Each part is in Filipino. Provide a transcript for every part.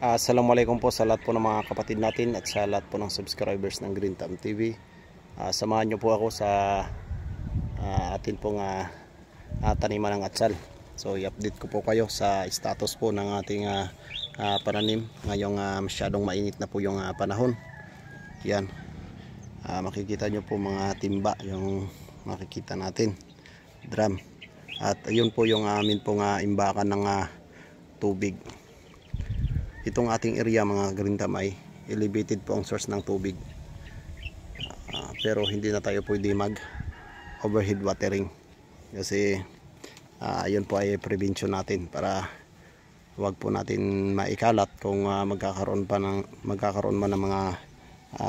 Assalamualaikum po sa lahat po ng mga kapatid natin at sa lahat po ng subscribers ng Green Thumb TV. Samahan nyo po ako sa atin pong taniman ng atsal. So i-update ko po kayo sa status po ng ating pananim. Ngayong masyadong mainit na po yung panahon. Yan, makikita nyo po mga timba yung makikita natin, drum. At ayun po yung amin pong imbakan ng tubig. Itong ating area mga Green Thumb ay elevated po ang source ng tubig, pero hindi na tayo pwede mag overhead watering kasi yun po ay prevention natin para wag po natin maikalat kung magkakaroon man ng mga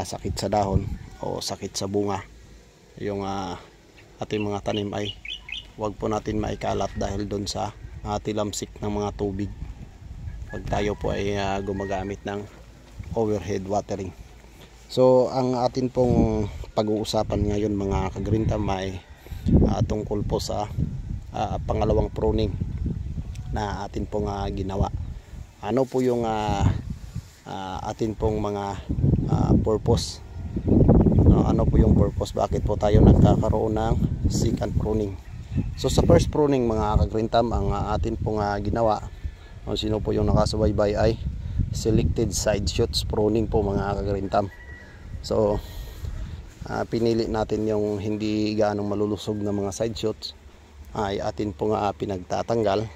sakit sa dahon o sakit sa bunga yung ating mga tanim. Ay wag po natin maikalat dahil doon sa tilamsik ng mga tubig pag tayo po ay gumagamit ng overhead watering. So ang atin pong pag-uusapan ngayon mga ka-Green Thumb ay tungkol po sa pangalawang pruning na atin pong ginawa. Ano po yung atin pong mga purpose? Ano po yung purpose? Bakit po tayo nagkakaroon ng second pruning? So sa first pruning mga ka-Green Thumb, ang atin pong ginawa, kung sino po yung nakasubaybay, ay selected side shoots pruning po mga ka-Green Thumb. So pinili natin yung hindi gaanong malulusog na mga side shoots, ay atin po pinagtatanggal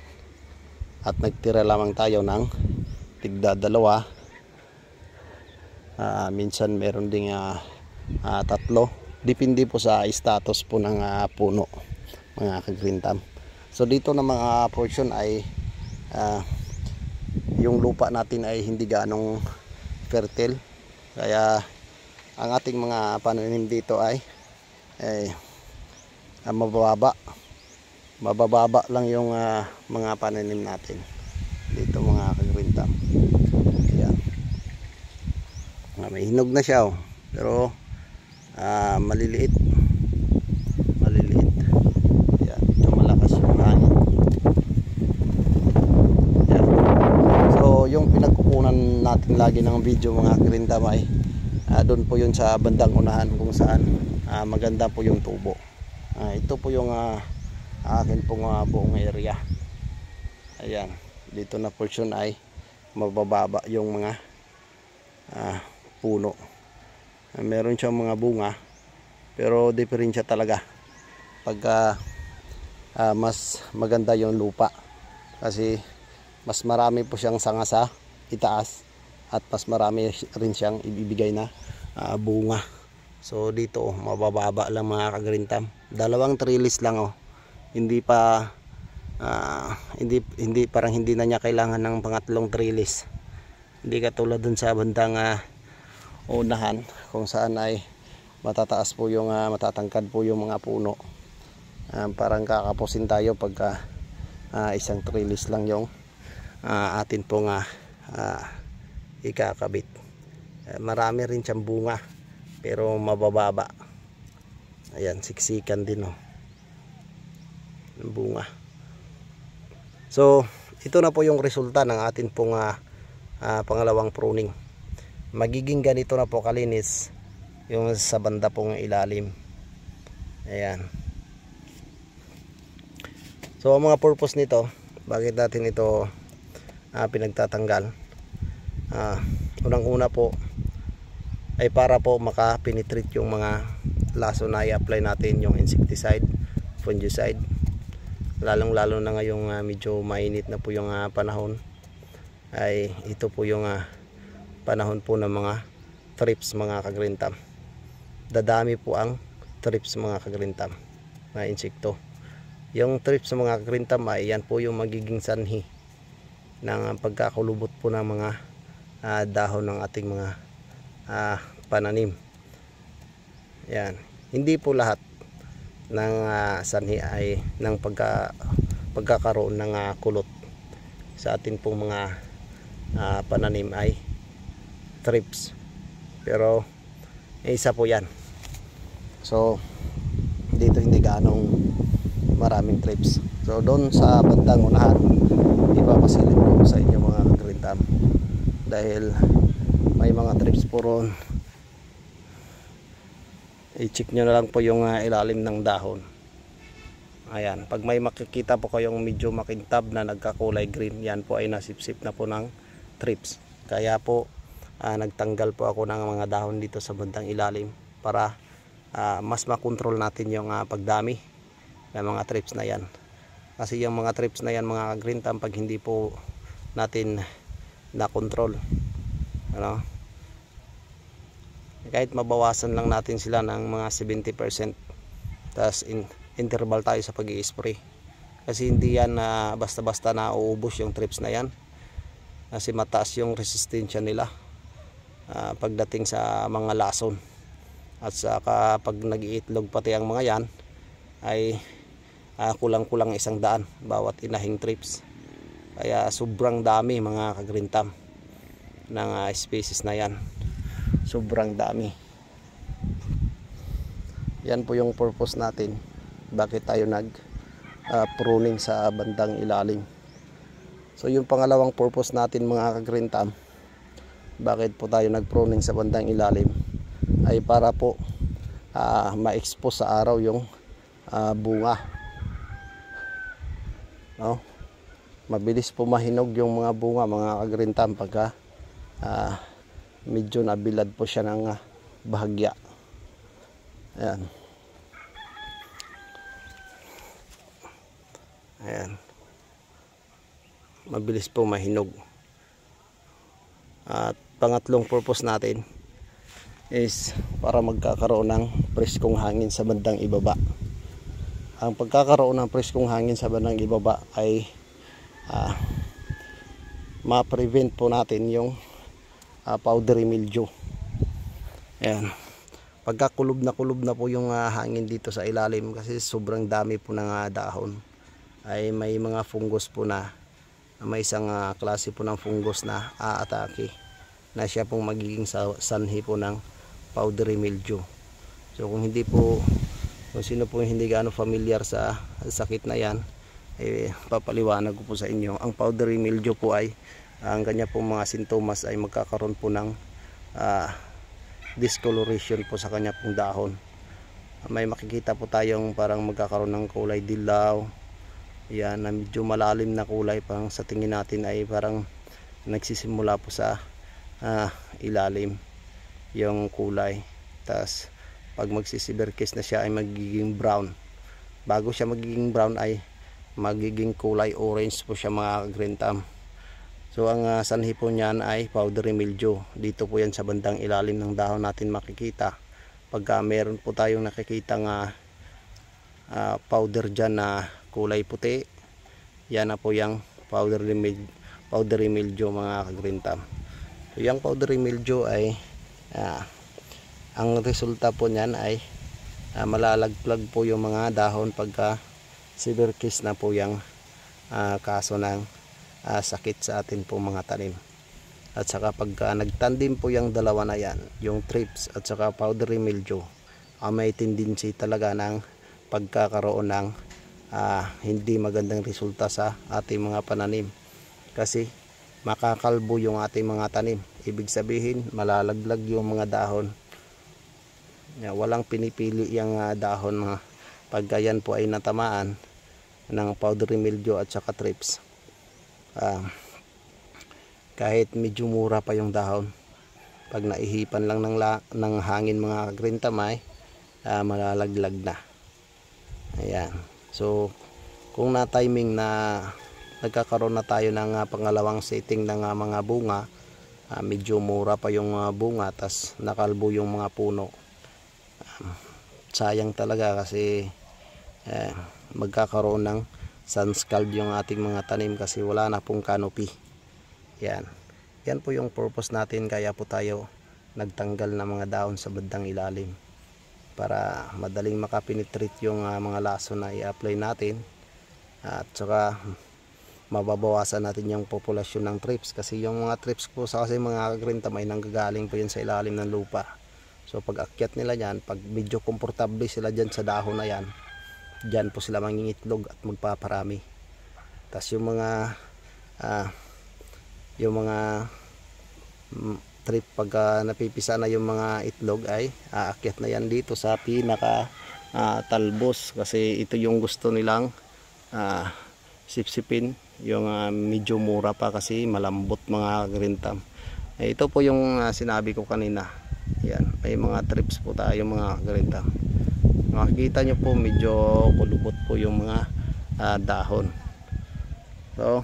at nagtira lamang tayo ng tigda dalawa, minsan meron ding tatlo, depende po sa status po ng puno mga ka-Green Thumb. So dito na mga portion ay yung lupa natin ay hindi ganong fertile, kaya ang ating mga pananim dito ay mabababa lang yung mga pananim natin dito mga ka-Green Thumb. Yan, may hinog na siya pero maliliit. Yan, malakas yung hangin. Yung pinagkukunan natin lagi ng video mga Green Thumb ay doon po yun sa bandang unahan kung saan maganda po yung tubo. Ito po yung akin pong buong area. Ayan, dito na portion ay mabababa yung mga puno. Meron siyang mga bunga pero diferensya talaga pagka mas maganda yung lupa, kasi mas marami po siyang sanga sa itaas at mas marami rin siyang ibibigay na bunga. So dito mabababa lang mga ka-Green Thumb. Dalawang trellis lang Hindi pa hindi parang hindi na niya kailangan ng pangatlong trellis. Hindi katulad dun sa bandang unahan kung saan ay matataas po yung matatangkad po yung mga puno. Parang kakapusin tayo pagka isang trellis lang yung atin pong ikakabit. Marami rin siyang bunga pero mabababa. Ayan, siksikan din ng bunga. So ito na po yung resulta ng atin pong pangalawang pruning. Magiging ganito na po kalinis yung sa banda pong ilalim. Ayan. So ang mga purpose nito, bakit natin ito pinagtatanggal? Unang-una po ay para po makapenetrate yung mga laso na i-apply natin, yung insecticide, fungicide, lalong-lalo na ngayong medyo mainit na po yung panahon. Ay ito po yung panahon po ng mga thrips mga ka-Green Thumb. Dadami po ang thrips mga ka-Green Thumb na insekto. Yung thrips mga ka-Green Thumb ay yan po yung magiging sanhi ng pagkakulubot po ng mga dahon ng ating mga pananim. Yan, hindi po lahat ng sanhi ay ng pagkakaroon ng kulot sa ating pong mga pananim ay thrips, pero isa po yan. So dito hindi ganong maraming thrips. So doon sa bandang unahan, ipapasilip ko sa inyo mga ka-Green Thumb dahil may mga trips po ron. I-check nyo na lang po yung ilalim ng dahon. Ayan, pag may makikita po kayong medyo makintab na nagkakulay green, yan po ay nasipsip na po ng trips. Kaya po nagtanggal po ako ng mga dahon dito sa bandang ilalim para mas makontrol natin yung pagdami ng mga trips na yan. Kasi yung mga trips na yan mga green thumb, pag hindi po natin na control, ano, kahit mabawasan lang natin sila ng mga 70%, tas interval tayo sa pag-i-spray, kasi hindi yan basta-basta na uubos yung trips na yan, kasi mataas yung resistensya nila pagdating sa mga lason. At saka pag nag-iitlog pati ang mga yan ay kulang-kulang 100 bawat inahing trips. Kaya sobrang dami mga ka-green thumb ng species na yan, sobrang dami. Yan po yung purpose natin bakit tayo pruning sa bandang ilalim. So yung pangalawang purpose natin mga ka-green thumb, bakit po tayo nag-pruning sa bandang ilalim, ay para po ma-expose sa araw yung bunga, no? Mabilis po mahinog yung mga bunga mga ka-green thumb pagka medyo nabilad po siya ng bahagya. Ayan. Ayan, mabilis po mahinog. At pangatlong purpose natin is para magkakaroon ng preskong hangin sa bandang ibaba. Ang pagkakaroon ng preskong hangin sa bandang ibaba ay ma-prevent po natin yung powdery mildew. Ayan, pagka kulob na po yung hangin dito sa ilalim, kasi sobrang dami po ng dahon, ay may mga fungus po na may isang klase po ng fungus na aatake, na siya pong magiging sanhi po ng powdery mildew. So kung sino po hindi gaano familiar sa sakit na yan, papaliwanag ko po sa inyo. Ang powdery mildew po ay ang kanya pong mga sintomas ay magkakaroon po ng discoloration po sa kanya pong dahon. May makikita po tayong parang magkakaroon ng kulay dilaw, yan, na medyo malalim na kulay, parang sa tingin natin ay parang nagsisimula po sa ilalim yung kulay. Tas pag magsisiberkis na siya ay magiging brown. Bago siya magiging brown ay magiging kulay orange po siya mga green thumb. So ang sanhi po niyan ay powdery mildew. Dito po yan sa bandang ilalim ng dahon natin makikita. Pagka meron po tayong nakikitang powder dyan na kulay puti, yan na po yung powdery mildew mga ka-green thumb. So yung powdery mildew ay ang resulta po niyan ay malalagplag po yung mga dahon pagka severe case na po yung kaso ng sakit sa atin po mga tanim. At saka pagka nagtandim po yung dalawa na yan, yung thrips at saka powdery mildew, may tendency talaga ng pagkakaroon ng hindi magandang resulta sa ating mga pananim, kasi makakalbo yung ating mga tanim. Ibig sabihin malalaglag yung mga dahon. Walang pinipili yung dahon pagka yan po ay natamaan ng powdery mildew at saka thrips. Kahit medyo mura pa yung dahon, pag naihipan lang ng hangin mga green thumb ay malalaglag na. Ayan. So kung na timing na nagkakaroon na tayo ng pangalawang setting ng mga bunga, medyo mura pa yung bunga, tas nakalbo yung mga puno, sayang talaga, kasi magkakaroon ng sunscald yung ating mga tanim kasi wala na pong canopy. Yan po yung purpose natin, kaya po tayo nagtanggal ng mga dahon sa bandang ilalim, para madaling makapenetrate yung mga laso na i-apply natin, at saka mababawasan natin yung populasyon ng thrips. Kasi yung mga thrips po sa kasi mga green thumb ay nanggagaling po yan sa ilalim ng lupa. So pag akyat nila yan, pag medyo komportable sila dyan sa dahon na yan, dyan po sila mangingitlog at magpaparami. Tas yung mga trip pagka napipisa na yung mga itlog ay aakyat na yan dito sa pinaka talbos, kasi ito yung gusto nilang sipsipin, yung medyo mura pa kasi malambot mga kagrintam. Ito po yung sinabi ko kanina. Yan, may mga trips po tayo mga kagrintam. Makikita nyo po medyo kulubot po yung mga dahon. So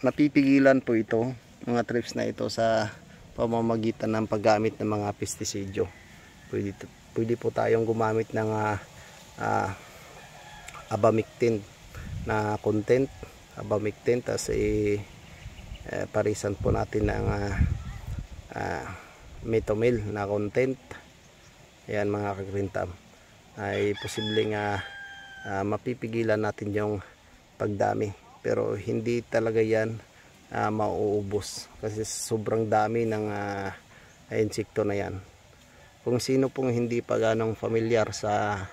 napipigilan po ito, mga trips na ito, sa pamamagitan ng paggamit ng mga pestisidyo. Pwede po tayong gumamit ng abamectin na content, abamectin, tapos parisan po natin ng metomil na content. Ayan mga kagrintam, ay posibleng mapipigilan natin yung pagdami, pero hindi talaga yan mauubos kasi sobrang dami ng insekto na yan. Kung sino pong hindi pa ganong familiar sa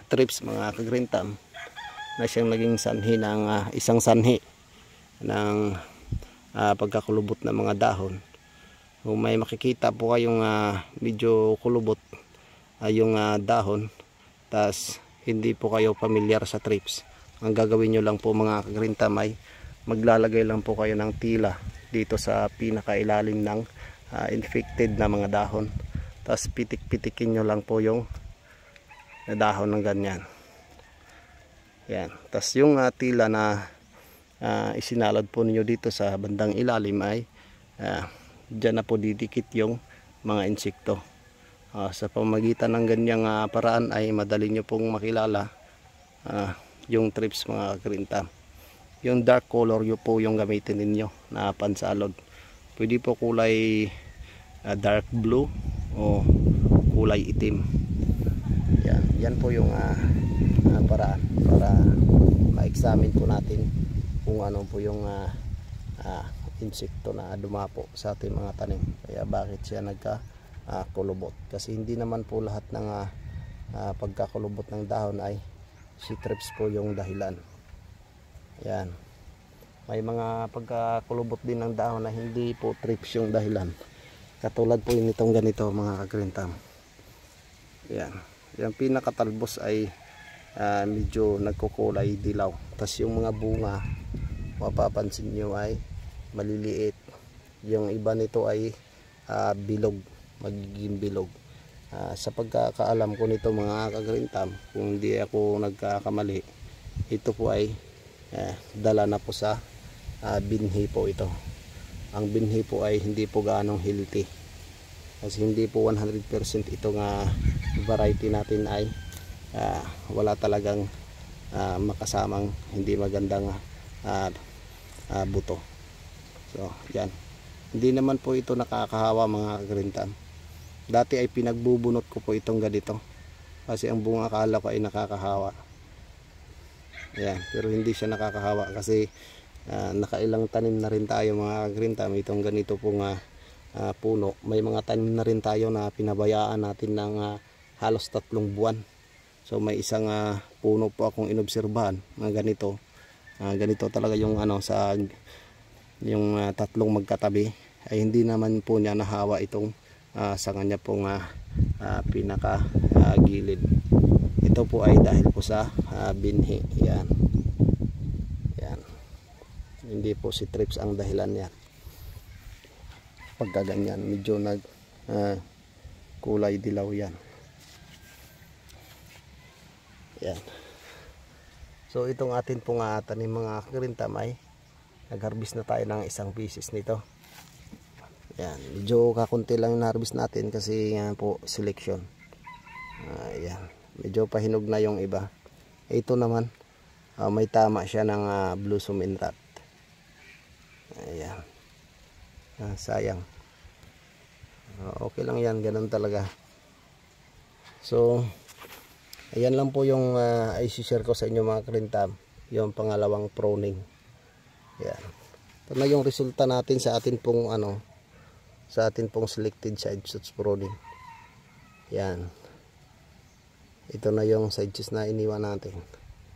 trips mga kagrintam, na siyang naging sanhi ng isang sanhi ng pagkakulubot ng mga dahon, kung may makikita po kayong medyo kulubot yung dahon, tas hindi po kayo familiar sa trips, ang gagawin nyo lang po mga kagrintam ay maglalagay lang po kayo ng tila dito sa pinakailalim ng infected na mga dahon, tas pitik-pitikin nyo lang po yung dahon ng ganyan. Yan, tas yung tila na isinalad po ninyo dito sa bandang ilalim ay dyan na po didikit yung mga insekto. Sa pamagitan ng ganyang paraan ay madali nyo pong makilala yung trips mga kagrintam. Yung dark color yun po yung gamitin ninyo na pansalod. Pwede po kulay dark blue o kulay itim. Yan po yung paraan para ma-examine po natin kung ano po yung insekto na dumapo sa ating mga tanim, kaya bakit siya nagkakulubot. Kasi hindi naman po lahat ng pagkakulubot ng dahon ay si trips po yung dahilan. Yan, may mga pagkakulubot din ng dahon na hindi po trips yung dahilan, katulad po yung itong ganito mga kagrintam. Yan, yung pinakatalbos ay medyo nagkukulay dilaw, tas yung mga bunga mapapansin nyo ay maliliit. Yung iba nito ay bilog, magiging bilog. Sa pagkakaalam ko nito mga kagrintam, kung hindi ako nagkakamali, ito po ay dala na po sa binhi po ito. Ang binhi po ay hindi po ganong healthy, kasi hindi po 100% itong variety natin ay wala talagang makasamang hindi magandang buto. So yan, hindi naman po ito nakakahawa mga kagrintam. Dati ay pinagbubunot ko po itong ganito kasi ang bunga akala ko ay nakakahawa. Yan, pero hindi siya nakakahawa kasi nakailang tanim na rin tayo mga kagrintam. Itong ganito pong puno, may mga tanim na rin tayo na pinabayaan natin ng halos 3 buwan. So may isang puno po akong inobserbahan na ganito. Ganito talaga yung sa yung 3 magkatabi, ay hindi naman po niya nahawa itong sa kanya pong pinaka gilid. Ito po ay dahil po sa binhi. Yan, hindi po si trips ang dahilan yan. Pagka ganyan medyo nag kulay dilaw yan. So itong atin pong tanim mga kagrintam ay nag-harvest na tayo ng isang pieces nito. Yan, medyo kakunti lang yung harvest natin kasi po selection. Yan, medyo pahinog na yung iba. Ito naman may tama siya ng blossom and rot. Ayan, sayang. Okay lang yan, ganun talaga. So ayan lang po yung i-share ko sa inyo mga kagrintam, yung pangalawang pruning. Yan, ito na yung resulta natin sa atin pong sa atin pong selected side shoots pruning. Yan, ito na yung side shoots na iniwan natin.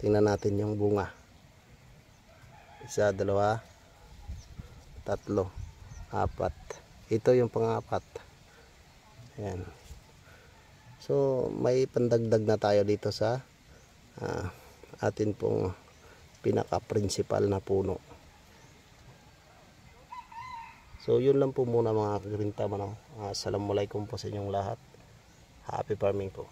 Tingnan natin yung bunga. 1, 2, tatlo, apat. Ito yung pang-apat. Ayan. So may pandagdag na tayo dito sa atin pong pinaka-principal na puno. So yun lang po muna mga kagrinta. Assalamualaikum po sa inyong lahat. Happy farming po.